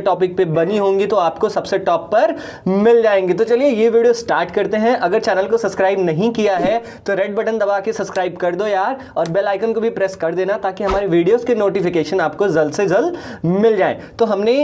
Topic पे बनी होंगी तो आपको सबसे टॉप पर मिल जाएंगे। तो चलिए ये वीडियो स्टार्ट करते हैं। अगर चैनल को सब्सक्राइब नहीं किया है तो रेड बटन दबा के सब्सक्राइब कर दो यार, और बेल आइकन को भी प्रेस कर देना ताकि हमारे वीडियोस के नोटिफिकेशन आपको जल्द से जल्द मिल जाए। तो हमने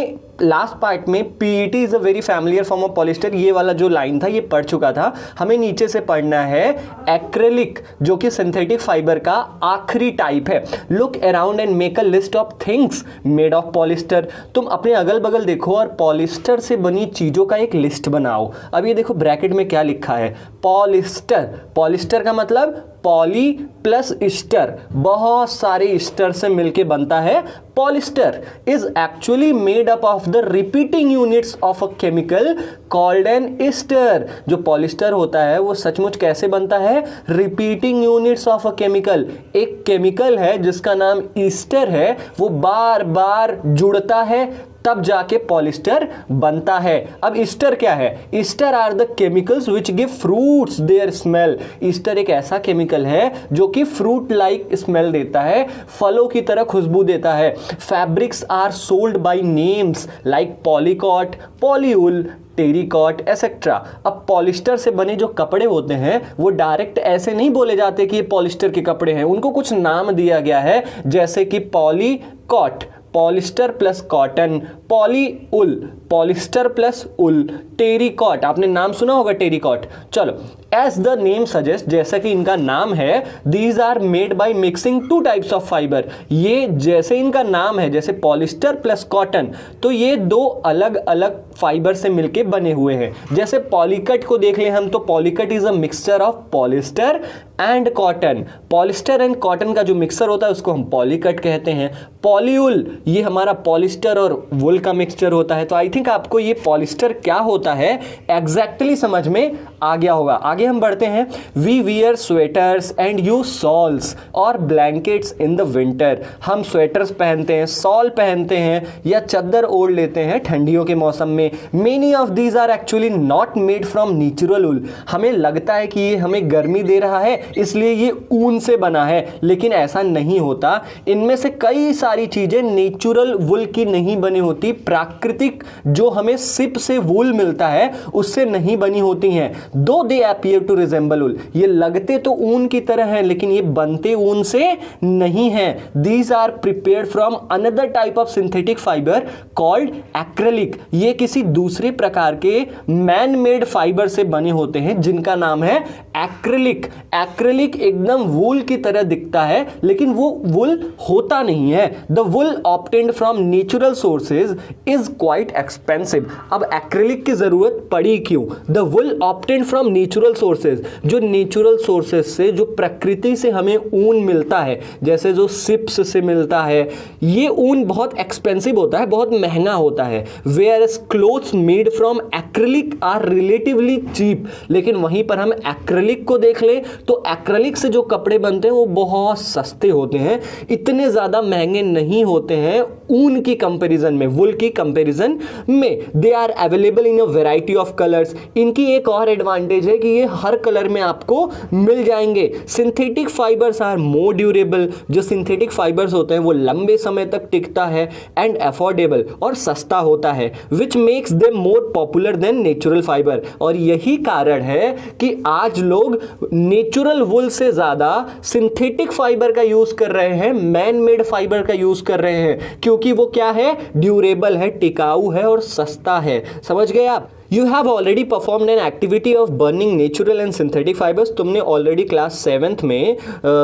लास्ट पार्ट में PET is a very familiar form of polyester, ये वाला जो लाइन था ये पढ़ चुका था। हमें नीचे से पढ़ना है एक्रेलिक, जो कि सिंथेटिक फाइबर का आखिरी टाइप है। Look around and make a list of things made of polyester. तुम अपने अगल बगल देखो और पॉलिस्टर से बनी चीजों का एक लिस्ट बनाओ। अब ये देखो ब्रैकेट में क्या लिखा है, पॉलिस्टर। पॉलिस्टर का मतलब पॉली प्लस ईस्टर, बहुत सारे ईस्टर से मिलके बनता है। Polyester is actually made up of the repeating units of a chemical called an Easter. जो पॉलिस्टर होता है वो सचमुच कैसे बनता है, repeating units of a chemical. एक केमिकल है जिसका नाम ईस्टर है, वो बार बार जुड़ता है तब जाके पॉलिस्टर बनता है। अब ईस्टर क्या है, ester are the chemicals which give fruits their smell. Ester एक ऐसा केमिकल है जो कि फ्रूट लाइक स्मेल देता है, फलों की तरह खुशबू देता है। Fabrics are sold by names like polycot, polywool, terricot et cetera. अब पॉलिस्टर से बने जो कपड़े होते हैं वो डायरेक्ट ऐसे नहीं बोले जाते कि ये पॉलिस्टर के कपड़े हैं, उनको कुछ नाम दिया गया है, जैसे कि पॉलीकॉट, पॉलिस्टर प्लस कॉटन, पॉली उल, पॉलिस्टर प्लस उल, टेरिकॉट, आपने नाम सुना होगा टेरिकॉट। चलो, एज द नेम सजेस्ट, जैसा कि इनका नाम है, these are made by mixing two types of fibre. ये जैसे इनका नाम है, जैसे पॉलिस्टर प्लस कॉटन, तो ये दो अलग अलग फाइबर से मिलके बने हुए हैं। जैसे पॉलीकट को देख लें हम, तो polycot is a mixture of polyester and cotton. Polyester and cotton का जो मिक्सर होता है उसको हम पॉलीकट कहते हैं। पॉलीवुल, ये हमारा पॉलिस्टर और वुल का मिक्सचर होता है। तो आई थिंक आपको ये पॉलिस्टर क्या होता है एग्जैक्टली समझ में आ गया होगा। आगे हम बढ़ते हैं। We wear sweaters and use shawls और ब्लैंकेट्स इन द विंटर। हम स्वेटर्स पहनते हैं, सॉल पहनते हैं या चद्दर ओढ़ लेते हैं ठंडियों के मौसम में। Many of these are actually not made from natural wool. हमें लगता है कि ये हमें गर्मी दे रहा है इसलिए ये ऊन से बना है, लेकिन ऐसा नहीं होता। इनमें से कई सारी चीजें नेचुरल वुल की नहीं बनी होती, प्राकृतिक जो हमें सिप से वुल मिलता है उससे नहीं बनी होती हैं। दो दे अपीयर टू रिजेंबल वुल, ये लगते तो ऊन की तरह हैं लेकिन ये बनते ऊन से नहीं हैं। These are prepared from another type of synthetic fibre called acrylic. ये किसी दूसरे प्रकार के मैन मेड फाइबर से बने होते हैं जिनका नाम है एक्रेलिक। एक्रेलिक एकदम वूल की तरह दिखता है लेकिन वो वुल होता नहीं है। The wool obtained from natural sources is quite expensive. अब एक्रेलिक की जरूरत पड़ी क्यों? The wool obtained from natural sources, जो नेचुरल सोर्सेज से, जो प्रकृति से हमें ऊन मिलता है, जैसे जो सिप्स से मिलता है, ये ऊन बहुत एक्सपेंसिव होता है, बहुत महंगा होता है। Whereas clothes made from acrylic are relatively cheap. लेकिन वहीं पर हम एक्रेलिक को देख ले तो एक्रेलिक से जो कपड़े बनते हैं वो बहुत सस्ते होते हैं, इतने ज्यादा महंगे नहीं होते हैं ऊन की कंपैरिजन में, वुल की कंपैरिजन में। They are available in a variety of colours. इनकी एक और एडवांटेज है कि ये हर कलर में आपको मिल जाएंगे। Synthetic fibres are more durable. जो सिंथेटिक फाइबर्स होते हैं वो लंबे समय तक टिकता है, एंड अफोर्डेबल, और सस्ता होता है, which makes them more popular than natural fibre. और यही कारण है कि आज लोग नेचुरल वुल से ज्यादा सिंथेटिक फाइबर का यूज कर रहे हैं, मैन मेड फाइबर का यूज कर रहे हैं, क्योंकि वो क्या है, ड्यूरेबल है, टिकाऊ है और सस्ता है। समझ गए आप? You have already performed an activity of burning natural and synthetic fibers. तुमने ऑलरेडी क्लास 7th में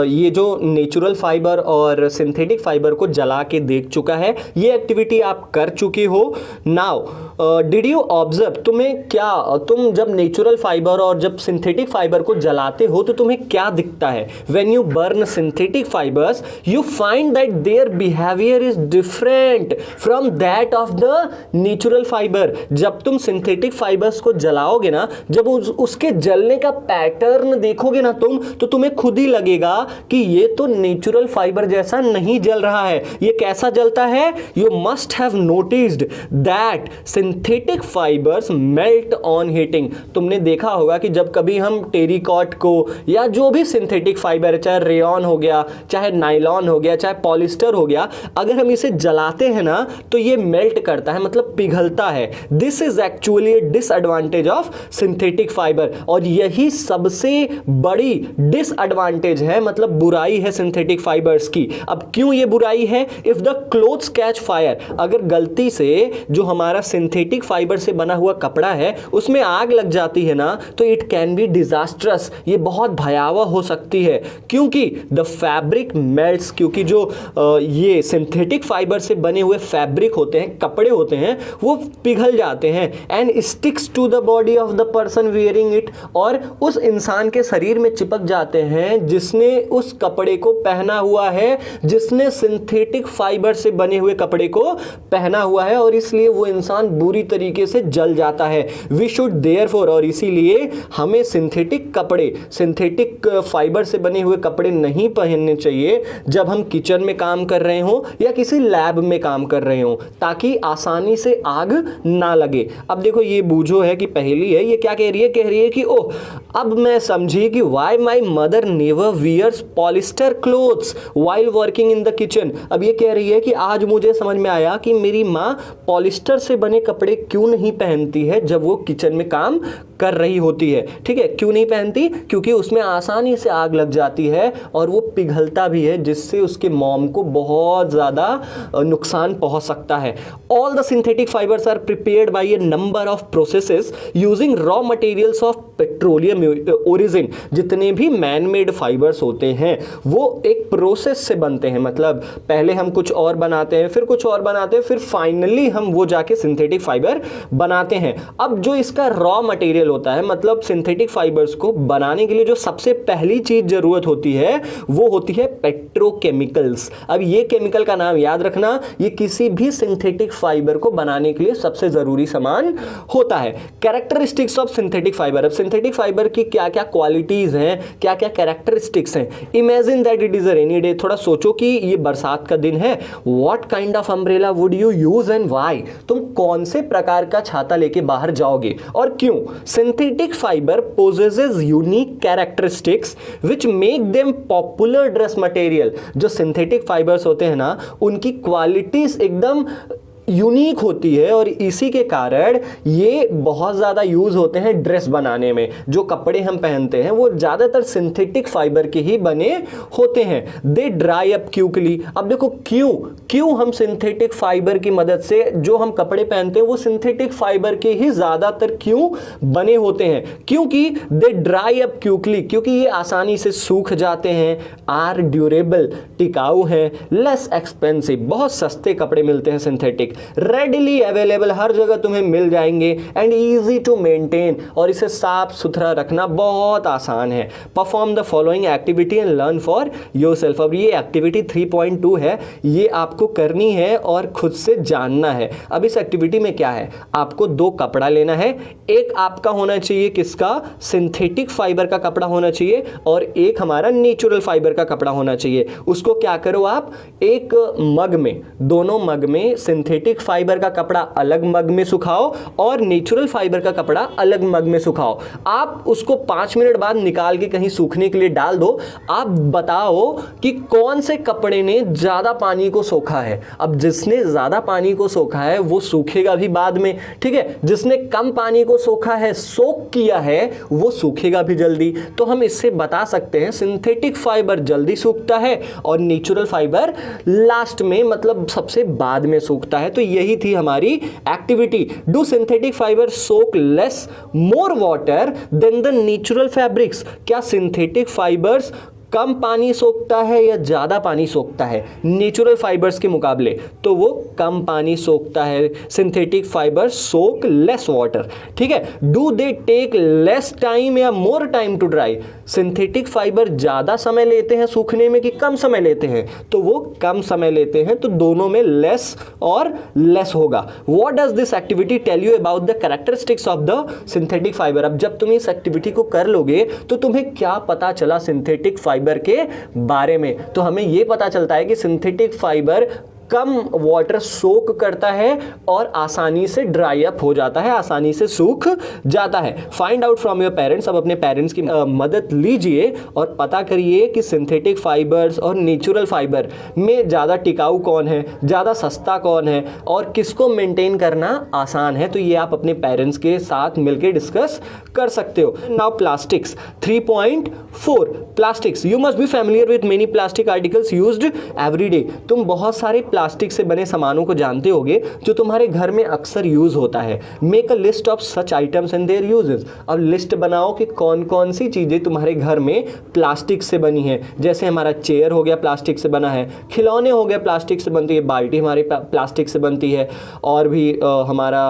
ये जो नेचुरल फाइबर और सिंथेटिक फाइबर को जला के देख चुका है, ये एक्टिविटी आप कर चुके हो। नाउ डिड यू ऑब्जर्व, तुम जब नेचुरल फाइबर और जब सिंथेटिक फाइबर को जलाते हो तो तुम्हें क्या दिखता है? When you burn synthetic fibres you find that their behaviour is different from that of the natural fibre. जब तुम सिंथेटिक सिंथेटिक फाइबर्स को जलाओगे ना, जब उसके जलने का पैटर्न देखोगे ना तुम, तो तुम्हें खुद ही लगेगा कि ये तो नेचुरल फाइबर जैसा नहीं जल रहा है। ये कैसा जलता है? You must have noticed that synthetic fibres melt on heating. तुमने देखा होगा कि जब कभी हम टेरिकॉट को या जो भी सिंथेटिक फाइबर, चाहे रेयॉन हो गया, चाहे नायलॉन हो गया, चाहे पॉलिस्टर हो गया, अगर हम इसे जलाते हैं ना तो ये मेल्ट करता है, मतलब पिघलता है। This is actually disadvantage of synthetic fibre, और यही सबसे बड़ी डिसएडवांटेज है, मतलब बुराई है सिंथेटिक फाइबर्स की। अब क्यों ये बुराई है? If the clothes catch fire, अगर गलती से जो हमारा सिंथेटिक फाइबर से बना हुआ कपड़ा है उसमें आग लग जाती है ना, तो इट कैन बी डिजास्ट्रस, ये बहुत भयावह हो सकती है, क्योंकि द फैब्रिक मेल्ट्स, क्योंकि जो ये सिंथेटिक फाइबर से बने हुए फैब्रिक होते हैं, कपड़े होते हैं, वो पिघल जाते हैं and sticks to the body of the person wearing it, और उस इंसान के शरीर में चिपक जाते हैं जिसने उस कपड़े को पहना हुआ है, जिसने सिंथेटिक फाइबर से बने हुए कपड़े को पहना हुआ है, और इसलिए वो इंसान बुरी तरीके से जल जाता है। वी शुड देयरफॉर, और इसीलिए हमें सिंथेटिक कपड़े, सिंथेटिक फाइबर से बने हुए कपड़े नहीं पहनने चाहिए जब हम किचन में काम कर रहे हो या किसी लैब में काम कर रहे हो, ताकि आसानी से आग ना लगे। अब देखो ये बूझो है कि पहेली है, ये क्या कह रही है? कह रही है कि ओह, अब मैं समझी कि why my mother never wears polyester clothes while working in the kitchen. अब ये कह रही है कि आज मुझे समझ में आया कि मेरी माँ पॉलिस्टर से बने कपड़े क्यों नहीं पहनती है जब वो किचन में काम कर रही होती है। ठीक है, क्यों नहीं पहनती? क्योंकि उसमें आसानी से आग लग जाती है और वो पिघलता भी है, जिससे उसके मॉम को बहुत ज़्यादा नुकसान पहुंच सकता है। All the synthetic fibres are prepared by a number of processes using raw materials of petroleum origin. जितने भी मैन मेड फाइबर्स होते हैं वो एक प्रोसेस से बनते हैं, मतलब पहले हम कुछ और बनाते हैं, फिर कुछ और बनाते हैं, फिर फाइनली हम वो जाके सिंथेटिक फाइबर बनाते हैं। अब जो इसका रॉ मटेरियल होता है, मतलब सिंथेटिक फाइबर्स को बनाने के लिए जो सबसे पहली चीज जरूरत होती है वो होती है पेट्रोकेमिकल्स। अब ये केमिकल का नाम याद रखना, ये किसी भी सिंथेटिक फाइबर को बनाने के लिए सबसे जरूरी सामान होता है। कैरेक्टरिस्टिक्स ऑफ सिंथेटिक फाइबर, अब सिंथेटिक फाइबर की क्या क्या क्वालिटीज हैं, क्या क्या कैरेक्टरिस्टिक्स हैं। Imagine that it is a rainy day, थोड़ा सोचो कि ये बरसात का दिन है। What kind of umbrella would you use and why? तुम कौन से प्रकार का छाता लेके बाहर जाओगे और क्यों? Synthetic fibre possesses unique characteristics which make them popular dress material. जो सिंथेटिक फाइबर्स होते हैं ना, उनकी क्वालिटीज एकदम यूनिक होती है और इसी के कारण ये बहुत ज़्यादा यूज़ होते हैं ड्रेस बनाने में। जो कपड़े हम पहनते हैं वो ज़्यादातर सिंथेटिक फाइबर के ही बने होते हैं। दे ड्राई अप क्विकली। अब देखो क्यों हम सिंथेटिक फाइबर की मदद से जो हम कपड़े पहनते हैं वो सिंथेटिक फाइबर के ही ज़्यादातर क्यों बने होते हैं? क्योंकि दे ड्राई अप क्विकली, क्योंकि ये आसानी से सूख जाते हैं। आर ड्यूरेबल, टिकाऊ हैं। लेस एक्सपेंसिव, बहुत सस्ते कपड़े मिलते हैं सिंथेटिक। रेडिली अवेलेबल, हर जगह तुम्हें मिल जाएंगे। एंड इजी टू मेंटेन, और इसे साफ सुथरा रखना बहुत आसान है। Perform the following activity and learn for yourself. अब ये एक्टिविटी 3.2 है, ये आपको करनी है और खुद से जानना है। अब इस एक्टिविटी में क्या है, आपको 2 कपड़ा लेना है। एक आपका होना चाहिए किसका? सिंथेटिक फाइबर का कपड़ा होना चाहिए, और एक हमारा नेचुरल फाइबर का कपड़ा होना चाहिए। उसको क्या करो आप, एक मग में, दोनों मग में सिंथेटिक फाइबर का कपड़ा अलग मग में सुखाओ और नेचुरल फाइबर का कपड़ा अलग मग में सुखाओ। आप उसको 5 मिनट बाद निकाल के कहीं सूखने के लिए डाल दो। आप बताओ कि कौन से कपड़े ने ज्यादा पानी को सोखा है। अब जिसने ज्यादा पानी को सोखा है वो सूखेगा भी बाद में, ठीक है। जिसने कम पानी को सोखा है, सोख किया है, वो सूखेगा भी जल्दी। तो हम इससे बता सकते हैं सिंथेटिक फाइबर जल्दी सूखता है और नेचुरल फाइबर लास्ट में, मतलब सबसे बाद में सूखता है। तो यही थी हमारी activity. Do synthetic fibre soak less more water than the natural fabrics? क्या सिंथेटिक फाइबर्स कम पानी सोखता है या ज़्यादा पानी सोखता है नेचुरल फाइबर्स के मुकाबले? तो वो कम पानी सोखता है। Synthetic fibre soak less water, ठीक है। Do they take less time या more time to dry? Synthetic fibre ज़्यादा समय लेते हैं सूखने में कि कम समय लेते हैं? तो वो कम समय लेते हैं, तो दोनों में लेस और लेस होगा। What does this activity tell you about the characteristics of the synthetic fiber? अब जब तुम इस एक्टिविटी को कर लोगे तो तुम्हें क्या पता चला सिंथेटिक फाइबर के बारे में? तो हमें यह पता चलता है कि सिंथेटिक फाइबर कम वाटर सोक करता है और आसानी से ड्राई अप हो जाता है, आसानी से सूख जाता है। Find out from your parents, अब अपने पेरेंट्स की मदद लीजिए और पता करिए कि सिंथेटिक फाइबर्स और नेचुरल फाइबर में ज़्यादा टिकाऊ कौन है, ज़्यादा सस्ता कौन है और किसको मेंटेन करना आसान है। तो ये आप अपने पेरेंट्स के साथ मिलकर डिस्कस कर सकते हो। Now plastics 3.4 plastics, you must be familiar with many plastic articles used every day. तुम बहुत सारे प्लास्टिक से बने सामानों को जानते होगे जो तुम्हारे घर में अक्सर यूज होता है। Make a list of such items and there uses. अब लिस्ट बनाओ कि कौन कौन सी चीजें तुम्हारे घर में प्लास्टिक से बनी है। जैसे हमारा चेयर हो गया प्लास्टिक से बना है, खिलौने हो गए प्लास्टिक से बनती है, बाल्टी हमारी प्लास्टिक से बनती है, और भी हमारा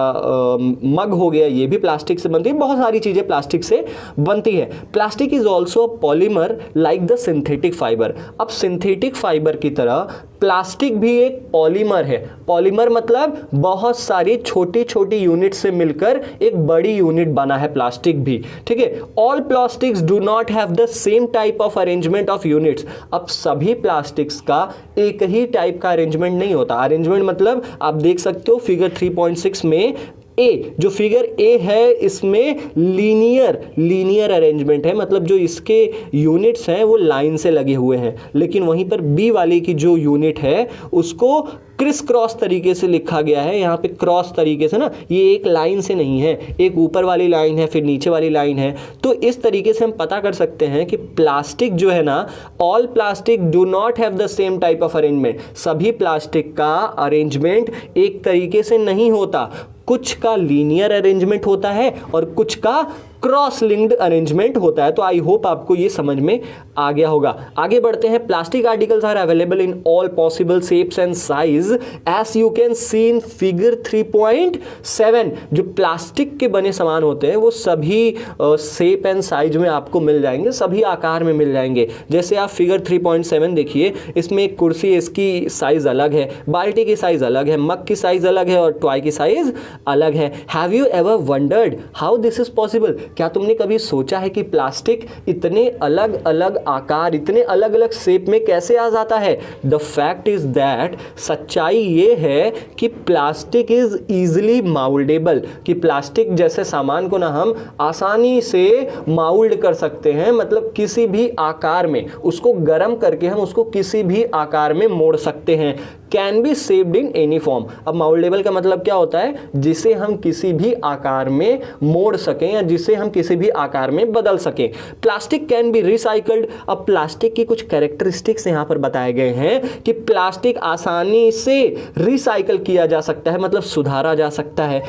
मग हो गया ये भी प्लास्टिक से बनती है। बहुत सारी चीजें प्लास्टिक से बनती है। Plastic is also polymer like the synthetic fibre. अब सिंथेटिक फाइबर की तरह प्लास्टिक भी एक पॉलीमर है। पॉलीमर मतलब बहुत सारी छोटी छोटी यूनिट से मिलकर एक बड़ी यूनिट बना है प्लास्टिक भी, ठीक है। All plastics do not have the same type of arrangement of units. अब सभी प्लास्टिक्स का एक ही टाइप का अरेंजमेंट नहीं होता। अरेंजमेंट मतलब आप देख सकते हो फिगर 3.6 में ए, जो फिगर ए है इसमें लीनियर अरेंजमेंट है, मतलब जो इसके यूनिट्स हैं वो लाइन से लगे हुए हैं। लेकिन वहीं पर बी वाले की जो यूनिट है उसको क्रिस क्रॉस तरीके से लिखा गया है। यहाँ पे क्रॉस तरीके से ना, ये एक लाइन से नहीं है, एक ऊपर वाली लाइन है फिर नीचे वाली लाइन है। तो इस तरीके से हम पता कर सकते हैं कि प्लास्टिक जो है ना, all plastic do not have the same type of arrangement. सभी प्लास्टिक का अरेंजमेंट एक तरीके से नहीं होता। कुछ का लीनियर अरेंजमेंट होता है और कुछ का क्रॉस लिंक्ड अरेंजमेंट होता है। तो आई होप आपको ये समझ में आ गया होगा। आगे बढ़ते हैं। Plastic articles are available in all possible shapes and size as you can see in figure 3.7। जो प्लास्टिक के बने सामान होते हैं वो सभी शेप एंड साइज में आपको मिल जाएंगे, सभी आकार में मिल जाएंगे। जैसे आप फिगर 3.7 देखिए, इसमें एक कुर्सी, इसकी साइज अलग है, बाल्टी की साइज अलग है, मग की साइज अलग है और टॉय की साइज अलग है। Have you ever wondered how this is possible? क्या तुमने कभी सोचा है कि प्लास्टिक इतने अलग अलग आकार, इतने अलग अलग शेप में कैसे आ जाता है? द फैक्ट इज दैट, सच्चाई ये है कि प्लास्टिक इज इजिली माउल्डेबल, कि प्लास्टिक जैसे सामान को ना हम आसानी से माउल्ड कर सकते हैं, मतलब किसी भी आकार में उसको गर्म करके हम उसको किसी भी आकार में मोड़ सकते हैं। Can be shaped in any form. अब माउल्डेबल का मतलब क्या होता है? जिसे हम किसी भी आकार में मोड़ सकें या जिसे हम किसी भी आकार में बदल सकें। Plastic can be recycled. अब प्लास्टिक की कुछ कैरेक्टरिस्टिक्स यहां पर बताए गए हैं कि प्लास्टिक आसानी से रिसाइकल किया जा सकता है, मतलब सुधारा जा सकता है,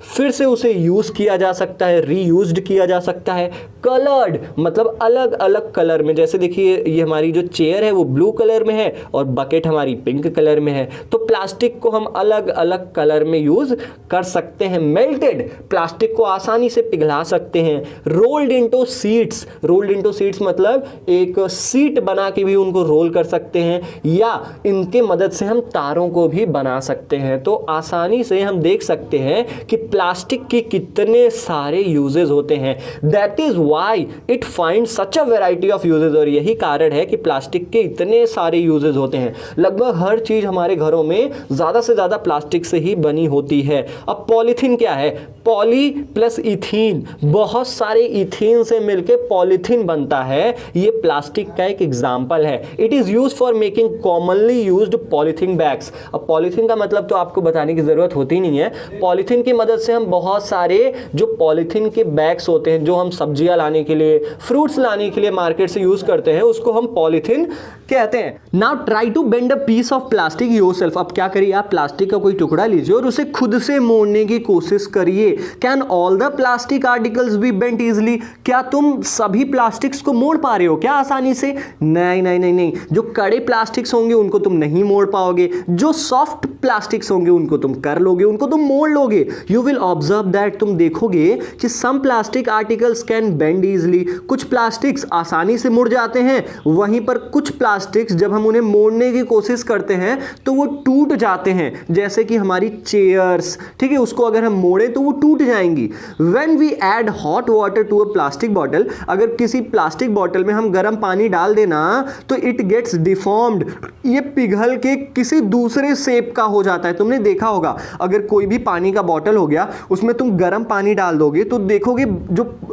फिर से उसे यूज किया जा सकता है, रीयूज्ड किया जा सकता है। कलर्ड मतलब अलग अलग कलर में, जैसे देखिए ये हमारी जो चेयर है वो ब्लू कलर में है और बकेट हमारी पिंक कलर में है। तो प्लास्टिक को हम अलग अलग कलर में यूज कर सकते हैं। मेल्टेड, प्लास्टिक को आसानी से पिघला सकते हैं। Rolled into seats, rolled into seats मतलब एक सीट बना के भी उनको रोल कर सकते हैं, या इनके मदद से हम तारों को भी बना सकते हैं। तो आसानी से हम देख सकते हैं कि प्लास्टिक के कितने सारे यूजेस होते हैं। That is why it find such a variety of uses. और यही कारण है कि प्लास्टिक के इतने सारे यूजेस होते हैं। लगभग हर चीज हमारे घरों में ज्यादा से ज्यादा प्लास्टिक से ही बनी होती है। अब पॉलीथीन क्या है? पॉली प्लस इथीन, बहुत सारे इथीन से मिलकर पॉलीथीन बनता है। ये प्लास्टिक का एक एग्जाम्पल है। It is used for making commonly used polythene bags. अब पॉलीथीन का मतलब तो आपको बताने की जरूरत होती नहीं है। पॉलीथीन की मदद से हम बहुत सारे जो पॉलीथीन के बैग्स होते हैं, जो हम सब्जियां लाने के लिए, फ्रूट्स लाने के लिए मार्केट से यूज करते हैं, उसको हम पॉलीथीन कहते हैं। Now try to bend a piece of plastic yourself. अब क्या करिए, आप प्लास्टिक का कोई टुकड़ा लीजिए और उसे खुद से मोड़ने की कोशिश करिए। Can all the plastic articles be bent easily? क्या तुम सभी प्लास्टिक्स को मोड़ पा रहे हो क्या आसानी से? नहीं नहीं नहीं नहीं। जो कड़े प्लास्टिक्स होंगे उनको तुम नहीं मोड़ पाओगे, जो सॉफ्ट प्लास्टिक्स होंगे उनको तुम कर लोगे, उनको तुम मोड़ लोगे। यू विल ऑब्जर्व दैट, तुम देखोगे कि some plastic articles can bend easily. कुछ प्लास्टिक्स आसानी से मुड़ जाते हैं, वहीं पर कुछ प्लास्टिक्स जब हम उन्हें मोड़ने की कोशिश करते हैं तो वो टूट जाते हैं, जैसे कि हमारी चेयर्स, ठीक है, उसको अगर हम मोड़े तो वो टूट जाएंगी। When we add hot water to a plastic bottle, अगर किसी प्लास्टिक बॉटल में हम गर्म पानी डाल देना तो इट गेट्स डिफॉर्म्ड, ये पिघल के किसी दूसरे शेप का हो जाता है। तुमने देखा होगा, अगर कोई भी पानी का बॉटल हो गया, उसमें तुम गर्म पानी डाल दोगे तो देखोगे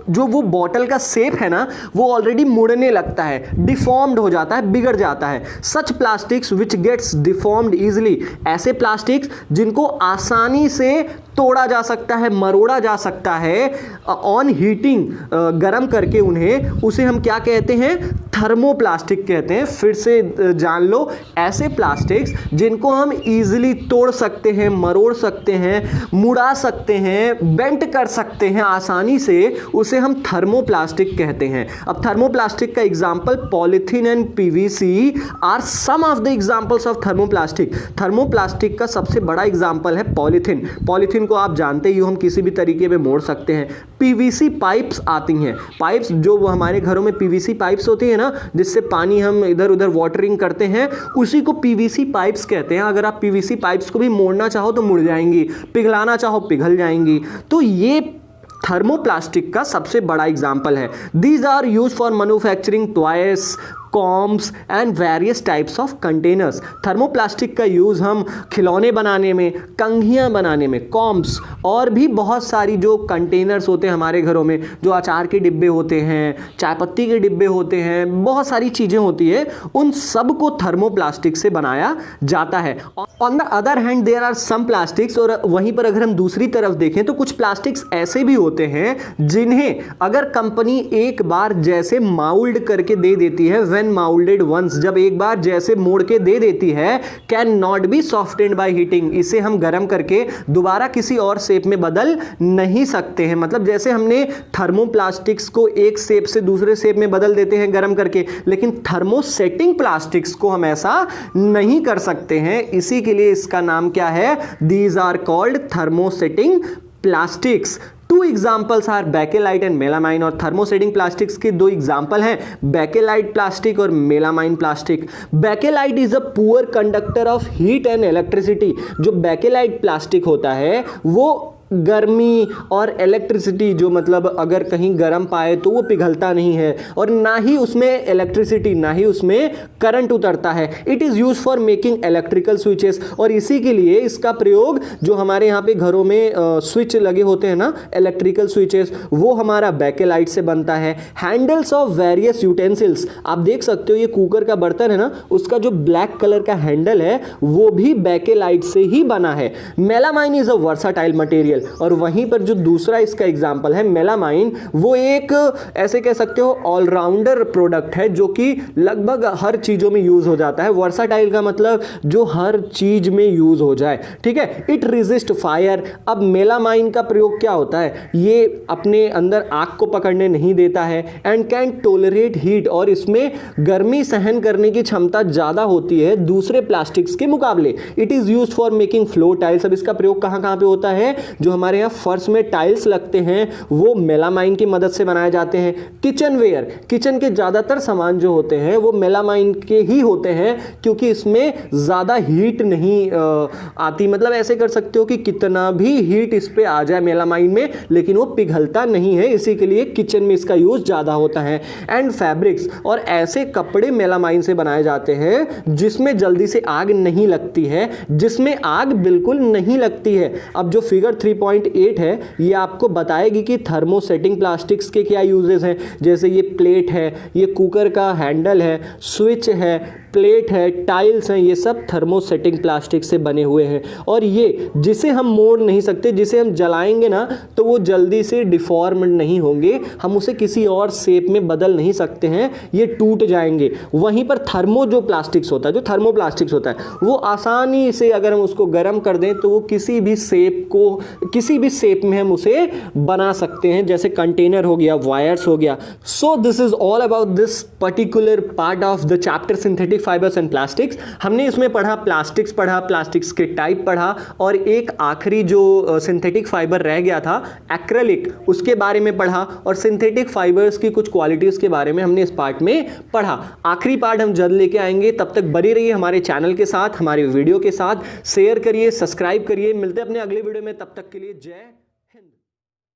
जो वो बॉटल का शेप है ना, वो ऑलरेडी मुड़ने लगता है, डिफॉर्म्ड हो जाता है, बिगड़ जाता है। Such plastics which gets deformed easily, ऐसे प्लास्टिक्स जिनको आसानी से तोड़ा जा सकता है, मरोड़ा जा सकता है ऑन हीटिंग, गर्म करके उन्हें, उसे हम क्या कहते हैं? थर्मोप्लास्टिक कहते हैं। फिर से जान लो, ऐसे प्लास्टिक्स जिनको हम इजीली तोड़ सकते हैं, मरोड़ सकते हैं, मुड़ा सकते हैं, बेंट कर सकते हैं आसानी से, उसे हम थर्मोप्लास्टिक कहते हैं। अब थर्मोप्लास्टिक का example polythene and PVC are some of the examples of thermoplastic. Thermoplastic का सबसे बड़ा एग्जांपल है पॉलीथीन। पॉलीथीन को आप जानते ही हो, हम किसी भी तरीके में मोड़ सकते हैं। पीवीसी पाइप्स आती हैं, पाइप्स जो हमारे घरों में पीवीसी पाइप्स होती है ना, जिससे पानी हम इधर उधर वाटरिंग करते हैं, उसी को पीवीसी पाइप्स कहते हैं। अगर आप पीवीसी पाइप्स को भी मोड़ना चाहो तो मुड़ जाएंगी, पिघलाना चाहो पिघल जाएंगी। तो ये थर्मोप्लास्टिक का सबसे बड़ा एग्जाम्पल है। These are use for manufacturing toys, combs and various types of containers. Thermoplastic का यूज़ हम खिलौने बनाने में, कंघियाँ बनाने में, कॉम्स, और भी बहुत सारी जो कंटेनर्स होते हैं हमारे घरों में, जो अचार के डिब्बे होते हैं, चाय पत्ती के डिब्बे होते हैं, बहुत सारी चीज़ें होती है, उन सब को थर्मोप्लास्टिक से बनाया जाता है। On the other hand there are some plastics, और वहीं पर अगर हम दूसरी तरफ देखें तो कुछ प्लास्टिक्स ऐसे भी होते हैं जिन्हें अगर कंपनी एक बार जैसे माउल्ड करके दे देती है, when molded once, जब एक बार जैसे मोड़ के दे देती है, can not be softened by heating, इसे हम गर्म करके दोबारा किसी और शेप में बदल नहीं सकते हैं। मतलब जैसे हमने थर्मोप्लास्टिक्स को एक शेप से दूसरे शेप में बदल देते हैं गर्म करके, लेकिन थर्मोसेटिंग प्लास्टिक्स को हम ऐसा नहीं कर सकते हैं। इसी के लिए इसका नाम क्या है? These are called thermosetting plastics. Two examples are Bakelite and melamine, और थर्मोसेटिंग प्लास्टिक्स के दो एग्जाम्पल हैं, बेकेलाइट प्लास्टिक और melamine plastic. Bakelite is a poor conductor of heat and electricity. जो बेकेलाइट प्लास्टिक होता है वो गर्मी और इलेक्ट्रिसिटी, जो मतलब अगर कहीं गर्म पाए तो वो पिघलता नहीं है, और ना ही उसमें इलेक्ट्रिसिटी, ना ही उसमें करंट उतरता है। It is use for making electrical switches, और इसी के लिए इसका प्रयोग जो हमारे यहाँ पे घरों में स्विच लगे होते हैं ना, इलेक्ट्रिकल स्विचेस, वो हमारा बेकेलाइट से बनता है। हैंडल्स ऑफ वेरियस यूटेंसिल्स, आप देख सकते हो ये कुकर का बर्तन है ना, उसका जो ब्लैक कलर का हैंडल है वो भी बेकेलाइट से ही बना है। Melamine is a versatile material, और वहीं पर जो दूसरा इसका एग्जाम्पल है मेलामाइन, वो एक ऐसे कह सकते हो ऑलराउंडर प्रोडक्ट है, जो कि लगभग हर चीज़ों में यूज़ हो जाता है। वर्साटाइल का मतलब जो हर चीज़ में यूज़ हो जाए, ठीक है। It resist fire. अब मेलामाइन का प्रयोग क्या होता है? ये अपने अंदर आग को पकड़ने नहीं देता है, एंड कैन टोलरेट हीट, और इसमें गर्मी सहन करने की क्षमता ज़्यादा होती है दूसरे प्लास्टिक्स के मुकाबले। It is use for making floor tiles. अब इसका प्रयोग कहाँ कहाँ पे होता है? जो हमारे यहाँ फर्श में टाइल्स लगते हैं वो मेलामाइन की मदद से बनाए जाते हैं। किचन वेयर, किचन के ज़्यादातर सामान जो होते हैं वो मेलामाइन के ही होते हैं, क्योंकि इसमें ज़्यादा हीट नहीं आती। मतलब ऐसे कर सकते हो कि कितना भी हीट इस पे आ जाए मेलामाइन में, लेकिन वो पिघलता नहीं है, इसी के लिए किचन में इसका यूज़ ज़्यादा होता है। एंड फैब्रिक्स, और ऐसे कपड़े मेलामाइन से बनाए जाते हैं जिसमें जल्दी से आग नहीं लगती है, जिसमें आग बिल्कुल नहीं लगती है। अब जो फिगर 3.8 है, ये आपको बताएगी कि थर्मोसेटिंग प्लास्टिक्स के क्या यूजेस हैं। जैसे ये प्लेट है, ये कुकर का हैंडल है, स्विच है, प्लेट है, टाइल्स हैं, ये सब थर्मोसेटिंग प्लास्टिक से बने हुए हैं। और ये जिसे हम मोड़ नहीं सकते, जिसे हम जलाएंगे ना तो वो जल्दी से डिफॉर्म नहीं होंगे, हम उसे किसी और शेप में बदल नहीं सकते हैं, ये टूट जाएंगे। वहीं पर थर्मो जो प्लास्टिक्स होता है, जो थर्मोप्लास्टिक्स होता है, वो आसानी से अगर हम उसको गर्म कर दें तो वो किसी भी शेप में हम उसे बना सकते हैं, जैसे कंटेनर हो गया, वायर्स हो गया। So this is all about this particular part of the chapter synthetic fibres and plastics. हमने इसमें पढ़ा प्लास्टिक्स, प्लास्टिक्स के टाइप पढ़ा, और एक आखिरी जो सिंथेटिक फाइबर रह गया था एक्रेलिक, उसके बारे में पढ़ा, और सिंथेटिक फाइबर्स की कुछ क्वालिटीज के बारे में हमने इस पार्ट में पढ़ा। आखिरी पार्ट हम जल्द लेके आएंगे, तब तक बने रहिए हमारे चैनल के साथ, हमारे वीडियो के साथ, शेयर करिए, सब्सक्राइब करिए। मिलते हैं अपने अगले वीडियो में, तब तक के लिए जय